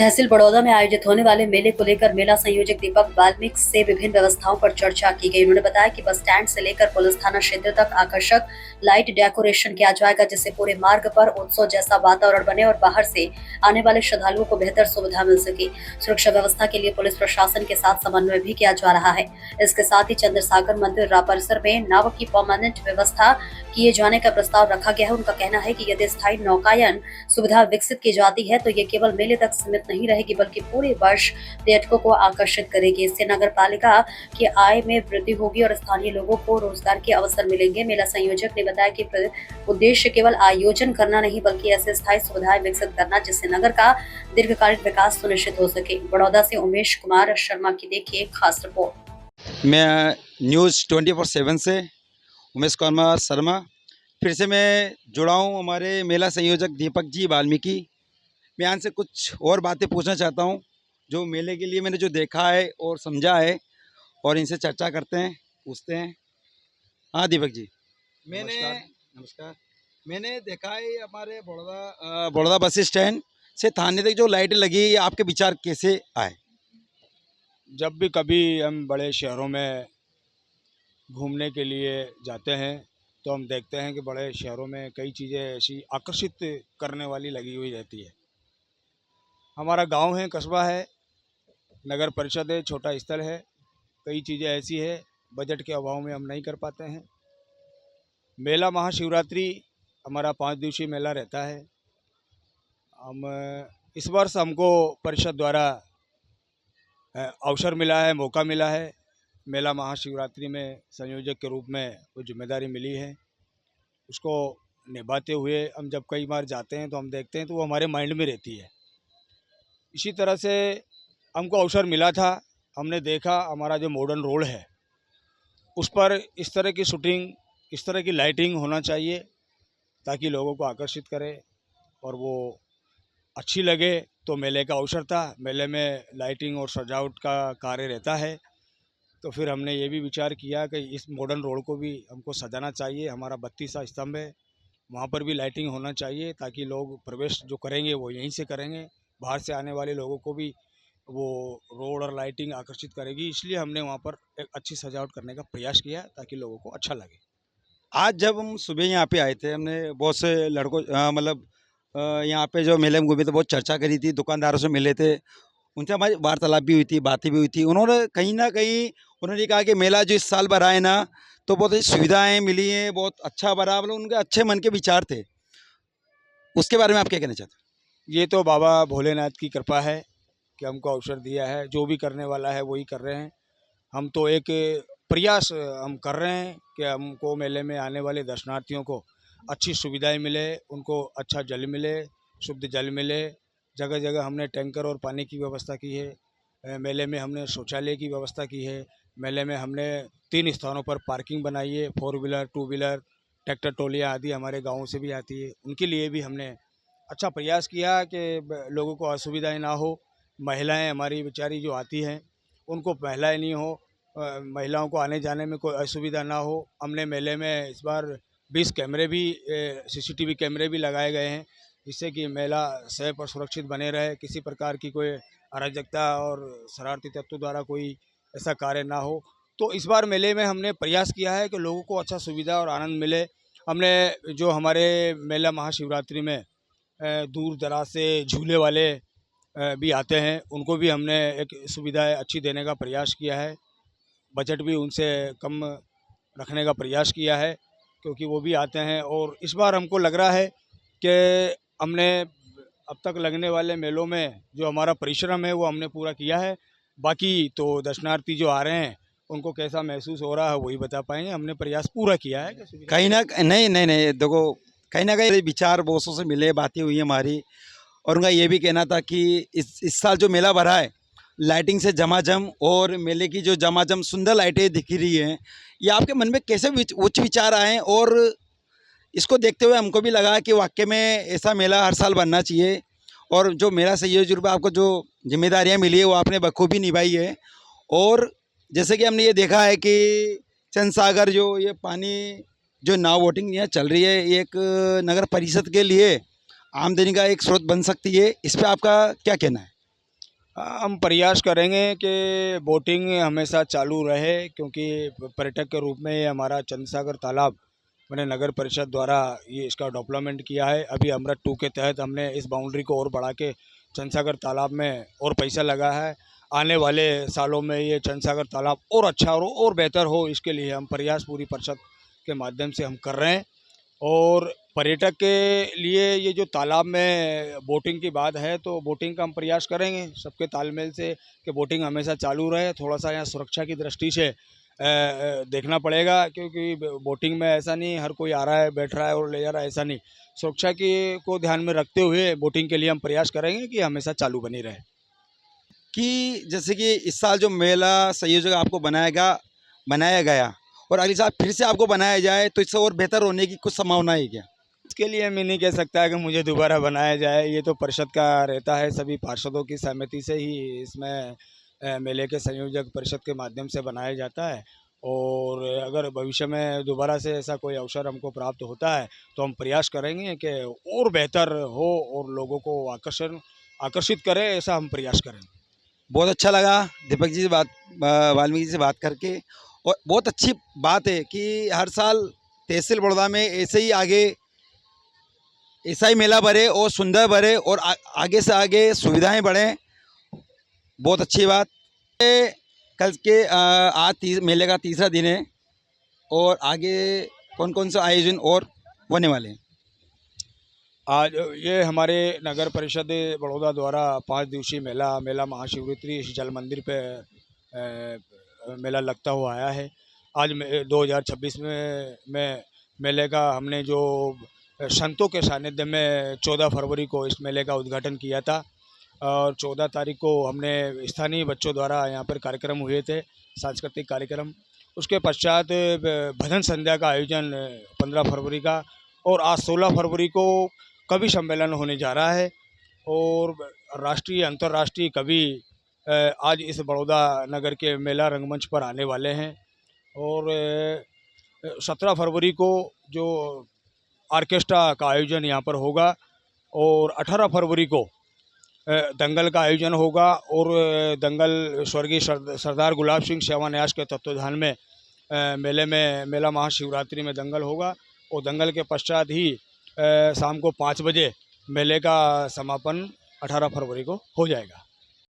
तहसील बड़ौदा में आयोजित होने वाले मेले को लेकर मेला संयोजक दीपक वाल्मीकि से विभिन्न व्यवस्थाओं पर चर्चा की गई। उन्होंने बताया कि बस स्टैंड से लेकर पुलिस थाना क्षेत्र तक आकर्षक लाइट डेकोरेशन किया जाएगा, जिससे पूरे मार्ग पर उत्सव जैसा वातावरण बने और बाहर से आने वाले श्रद्धालुओं को बेहतर सुविधा मिल सके। सुरक्षा व्यवस्था के लिए पुलिस प्रशासन के साथ समन्वय भी किया जा रहा है। इसके साथ ही चंद्रसागर मंदिर परिसर में नाव की परमानेंट व्यवस्था किए जाने का प्रस्ताव रखा गया है। उनका कहना है कि यदि स्थायी नौकायन सुविधा विकसित की जाती है तो ये केवल मेले तक सीमित नहीं रहेगी, बल्कि पूरे वर्ष पर्यटकों को आकर्षित करेगी। इससे नगर पालिका की आय में वृद्धि होगी और स्थानीय लोगों को रोजगार के अवसर मिलेंगे। मेला संयोजक ने बताया कि उद्देश्य केवल आयोजन करना नहीं, बल्कि ऐसे स्थायी सुविधाएं विकसित करना जिससे नगर का दीर्घकालिक विकास सुनिश्चित हो सके। बड़ौदा से उमेश कुमार शर्मा की देखिए खास रिपोर्ट। मैं न्यूज़ 24/7 से उमेश कुमार शर्मा फिर से मैं जुड़ा हूँ हमारे मेला संयोजक दीपक जी वाल्मीकि। मैं यहाँ से कुछ और बातें पूछना चाहता हूँ जो मेले के लिए मैंने जो देखा है और समझा है, और इनसे चर्चा करते हैं, पूछते हैं। हाँ दीपक जी, नमस्कार। मैंने देखा है हमारे बड़ौदा बस स्टैंड से थाने तक जो लाइटें लगी है, आपके विचार कैसे आए? जब भी कभी हम बड़े शहरों में घूमने के लिए जाते हैं तो हम देखते हैं कि बड़े शहरों में कई चीज़ें ऐसी आकर्षित करने वाली लगी हुई रहती है। हमारा गांव है, कस्बा है, नगर परिषद है, छोटा स्थल है, कई चीज़ें ऐसी है बजट के अभाव में हम नहीं कर पाते हैं। मेला महाशिवरात्रि हमारा 5 दिवसीय मेला रहता है। हम इस वर्ष हमको परिषद द्वारा अवसर मिला है, मौका मिला है। मेला महाशिवरात्रि में संयोजक के रूप में वो जिम्मेदारी मिली है, उसको निभाते हुए हम जब कई बार जाते हैं तो हम देखते हैं तो वो हमारे माइंड में रहती है। इसी तरह से हमको अवसर मिला था, हमने देखा हमारा जो मॉडर्न रोड है उस पर इस तरह की शूटिंग, इस तरह की लाइटिंग होना चाहिए ताकि लोगों को आकर्षित करे और वो अच्छी लगे। तो मेले का अवसर था, मेले में लाइटिंग और सजावट का कार्य रहता है, तो फिर हमने ये भी विचार किया कि इस मॉडर्न रोड को भी हमको सजाना चाहिए। हमारा 32वां स्तंभ है, वहाँ पर भी लाइटिंग होना चाहिए ताकि लोग प्रवेश जो करेंगे वो यहीं से करेंगे, बाहर से आने वाले लोगों को भी वो रोड और लाइटिंग आकर्षित करेगी। इसलिए हमने वहाँ पर एक अच्छी सजावट करने का प्रयास किया ताकि लोगों को अच्छा लगे। आज जब हम सुबह यहाँ पे आए थे, हमने बहुत से लड़कों मतलब यहाँ पे जो मेले में घूमे थे, बहुत चर्चा करी थी, दुकानदारों से मिले थे, उनसे हमारी वार्तालाप भी हुई थी, बातें भी हुई थी। उन्होंने कहीं ना कहीं उन्होंने कहा कि मेला जो इस साल भरा है ना, तो बहुत अच्छी सुविधाएं मिली हैं, बहुत अच्छा भरा, मतलब उनके अच्छे मन के विचार थे। उसके बारे में आप क्या कहना चाहते हैं? ये तो बाबा भोलेनाथ की कृपा है कि हमको अवसर दिया है, जो भी करने वाला है वही कर रहे हैं। हम तो एक प्रयास हम कर रहे हैं कि हमको मेले में आने वाले दर्शनार्थियों को अच्छी सुविधाएं मिले, उनको अच्छा जल मिले, शुद्ध जल मिले। जगह जगह हमने टैंकर और पानी की व्यवस्था की है। मेले में हमने शौचालय की व्यवस्था की है। मेले में हमने 3 स्थानों पर पार्किंग बनाई है, 4 व्हीलर, 2 व्हीलर, ट्रैक्टर ट्रॉलियाँ आदि हमारे गाँव से भी आती है, उनके लिए भी हमने अच्छा प्रयास किया कि लोगों को असुविधाएं ना हो। महिलाएं हमारी बेचारी जो आती हैं उनको महिलाएं नहीं हो, महिलाओं को आने जाने में कोई असुविधा ना हो। हमने मेले में इस बार 20 कैमरे भी CCTV कैमरे भी लगाए गए हैं, जिससे कि मेला सेफ और सुरक्षित बने रहे, किसी प्रकार की कोई अराजकता और शरारती तत्वों द्वारा कोई ऐसा कार्य ना हो। तो इस बार मेले में हमने प्रयास किया है कि लोगों को अच्छा सुविधा और आनंद मिले। हमने जो हमारे मेला महाशिवरात्रि में दूर दराज से झूले वाले भी आते हैं, उनको भी हमने एक सुविधाएं अच्छी देने का प्रयास किया है। बजट भी उनसे कम रखने का प्रयास किया है क्योंकि वो भी आते हैं। और इस बार हमको लग रहा है कि हमने अब तक लगने वाले मेलों में जो हमारा परिश्रम है वो हमने पूरा किया है। बाकी तो दर्शनार्थी जो आ रहे हैं उनको कैसा महसूस हो रहा है वही बता पाएंगे। हमने प्रयास पूरा किया है। कहीं ना नहीं देखो, कहीं ना कहीं विचार बॉसों से मिले, बातें हुई हमारी, और उनका ये भी कहना था कि इस साल जो मेला भरा है लाइटिंग से झमाझम, और मेले की जो झमाझम सुंदर लाइटें दिख रही हैं, ये आपके मन में कैसे उच्च विचार आए? और इसको देखते हुए हमको भी लगा कि वाकई में ऐसा मेला हर साल बनना चाहिए, और जो मेला संयोजक रूप में आपको जो जिम्मेदारियां मिली है वो आपने बखूबी निभाई है। और जैसे कि हमने ये देखा है कि चंद्रसागर जो ये पानी जो नाव बोटिंग यहाँ चल रही है, ये एक नगर परिषद के लिए आमदनी का एक स्रोत बन सकती है, इस पर आपका क्या कहना है? हम प्रयास करेंगे कि बोटिंग हमेशा चालू रहे, क्योंकि पर्यटक के रूप में ये हमारा चंद्रसागर तालाब मैंने नगर परिषद द्वारा ये इसका डेवलपमेंट किया है। अभी अमृत 2 के तहत हमने इस बाउंड्री को और बढ़ा के चंद्रसागर तालाब में और पैसा लगा है। आने वाले सालों में ये चंद्रसागर तालाब और अच्छा हो और बेहतर हो, इसके लिए हम प्रयास पूरी परिषद के माध्यम से हम कर रहे हैं। और पर्यटक के लिए ये जो तालाब में बोटिंग की बात है, तो बोटिंग का हम प्रयास करेंगे सबके तालमेल से कि बोटिंग हमेशा चालू रहे। थोड़ा सा यहाँ सुरक्षा की दृष्टि से देखना पड़ेगा, क्योंकि बोटिंग में ऐसा नहीं हर कोई आ रहा है बैठ रहा है और ले जा रहा है, ऐसा नहीं। सुरक्षा की को ध्यान में रखते हुए बोटिंग के लिए हम प्रयास करेंगे कि हमेशा चालू बनी रहे। कि जैसे कि इस साल जो मेला संयोजक आपको बनाया गया और अगले साल फिर से आपको बनाया जाए, तो इससे और बेहतर होने की कुछ संभावना है क्या? इसके लिए मैं नहीं कह सकता कि मुझे दोबारा बनाया जाए, ये तो परिषद का रहता है, सभी पार्षदों की सहमति से ही इसमें मेले के संयोजक परिषद के माध्यम से बनाया जाता है। और अगर भविष्य में दोबारा से ऐसा कोई अवसर हमको प्राप्त होता है, तो हम प्रयास करेंगे कि और बेहतर हो और लोगों को आकर्षित करे, ऐसा हम प्रयास करेंगे। बहुत अच्छा लगा दीपक जी से वाल्मीकि जी से बात करके। और बहुत अच्छी बात है कि हर साल तहसील बड़ौदा में ऐसे ही आगे ऐसा ही मेला भरे और सुंदर भरे और आगे से आगे सुविधाएं बढ़ें। बहुत अच्छी बात। कल के आज मेले का तीसरा दिन है और आगे कौन कौन सा आयोजन और होने वाले हैं? आज ये हमारे नगर परिषद बड़ौदा द्वारा 5 दिवसीय मेला महाशिवरात्रि इस जल मंदिर पे मेला लगता हुआ आया है। आज 2026 में मेले का हमने जो संतों के सानिध्य में 14 फरवरी को इस मेले का उद्घाटन किया था और 14 तारीख को हमने स्थानीय बच्चों द्वारा यहाँ पर कार्यक्रम हुए थे, सांस्कृतिक कार्यक्रम। उसके पश्चात भजन संध्या का आयोजन 15 फरवरी का, और आज 16 फरवरी को कवि सम्मेलन होने जा रहा है। और राष्ट्रीय अंतर्राष्ट्रीय कवि आज इस बड़ौदा नगर के मेला रंगमंच पर आने वाले हैं। और 17 फरवरी को जो ऑर्केस्ट्रा का आयोजन यहाँ पर होगा, और 18 फरवरी को दंगल का आयोजन होगा। और दंगल स्वर्गीय सरदार गुलाब सिंह सेवान्यास के तत्वाधान में मेला महाशिवरात्रि में दंगल होगा। और दंगल के पश्चात ही शाम को 5 बजे मेले का समापन 18 फरवरी को हो जाएगा।